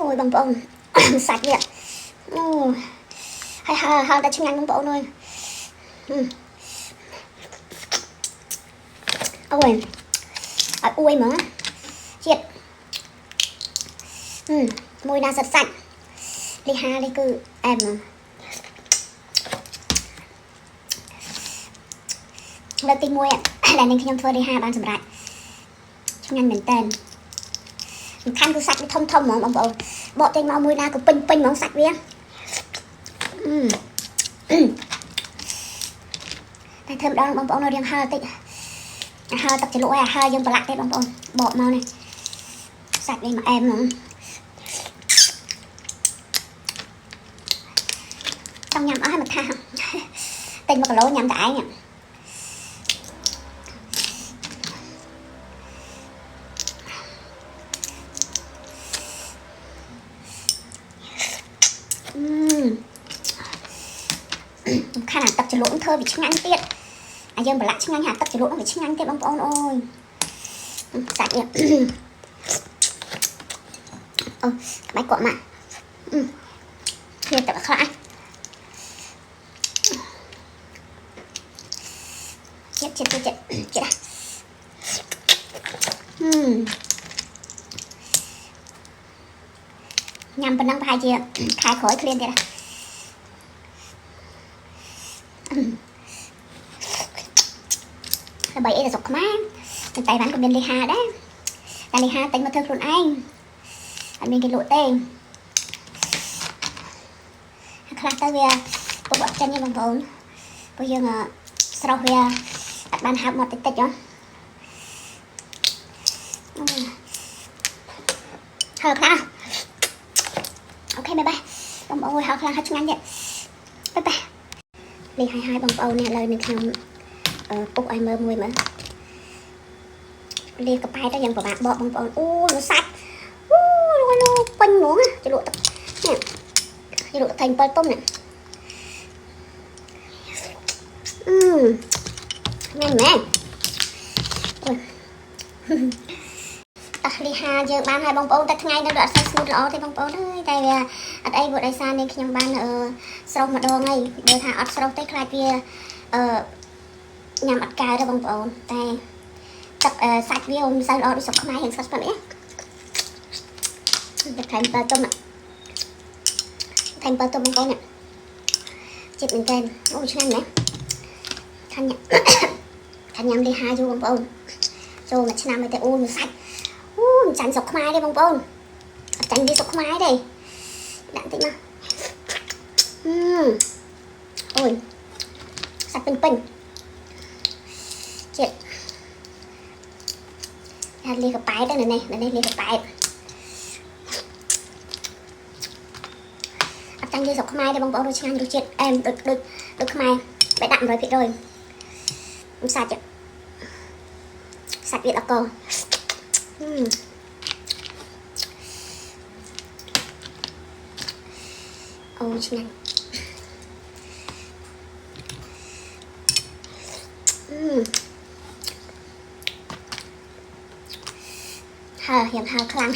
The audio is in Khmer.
ôi bằng bông sạch vậy hay ta chung nhanh bằng bông thôi ôi ui mà chết môi na sạch sạch đi ha đi cứ emเราตีมวยแต่ในขยมเฟอร์ได้5 បានសម្រាប់ឆ្ងាញ់មែនតើខាងគឺសាច់វាធំធំហ្មងបងប្អូនបកចេញមកមួយណាក៏ពេញហ្មងសាច់វាតែធ្វើម្ដងបងប្អូននៅរៀងហើតិចហើទឹកជ្រលក់ឲ្យហើយើងប្រឡាក់ទេបងប្អូនបកមកនេះសាច់នេះមកអែមហ្មងចង់ញ៉ាំអស់ហើយមកថាទិញ1 គីឡូញ៉ាំតែឯងខាងទឹកជ្រលក់ធ្វើវាឆ្ងាញ់ទៀតយើងប្រឡាក់ឆ្ងាញ់ទឹកជ្រលក់វាឆ្ងាញ់ទៀតបងប្អូនអូយសាច់នេះអូក្បាច់គាត់មកវាទឹកខ្លះចិត្តញ៉ាំប៉ុណ្ណឹងប្រហែលជាខែក្រោយឃ្លានទៀតដើម្បីអីទៅស្រុកខ្មែរតែតែបានក៏មានលីហាដែរតែលីហាតែមកធ្វើខ្លួនឯងអត់មានគេលក់ទេខ្លះទៅវាពុកអត់ចាញ់ទេបងប្អូនព្រោះយើងស្រស់វាអត់បានហាប់មកតិចតិចហ៎ហើខ្លះអូខេបាយបាយបងប្អូនហើខ្លះហាត់ឆ្ងាញ់ទៀតបាយបាយលីហើយបងប្អូននេះឥឡូវនេះខ្ញុំពុកឲ្យមើលមួយមើលលាកប៉ែទៅយ៉ាងពិបាកបកបងប្អូនអូnóសាច់អូពេញហ្មងជ្រលក់ទឹកនេះជ្រលក់តែ7 ទុំនេះញ៉ាំមែនអូយលីហាយើងបានហើយបងប្អូនតែថ្ងៃនៅអត់សូវស្ងួតល្អទេបងប្អូនអើយតែវាអត់អីព្រោះដោយសារនេះខ្ញុំបានស្រោះម្ដងហើយបើថាអត់ស្រោះទេខ្លាចវាញ៉ាំអត់កើទេបងប្អូនតែទឹកសាច់វាមិនសូវល្អដូចស្រុកខ្មែរយ៉ាងស្អាតនេះទឹកថែម7 ទុំថែម7 ទុំបងប្អូនចិត្តមែនតើអូឆ្ងាញ់ណាស់ខាញ់ញ៉ាំលីហាយូរបងប្អូនចូលមួយឆ្នាំហើយតែអូសាច់មិនចាញ់ស្រុកខ្មែរទេបងប្អូនអត់ចាញ់វាស្រុកខ្មែរទេដាក់តិចមកអូយសាច់ពេញចិត្តហាត់លាកប៉ែទៅនេះលាកប៉ែអត់ចាញ់វាស្រុកខ្មែរទេបងប្អូនរសឆ្ងាញ់រសជាតិអែមដូចខ្មែរបែរដាក់ 100% សាច់វាដល់កអូឆ្ងាញ់ហើយ៉ាងហើខ្លាំង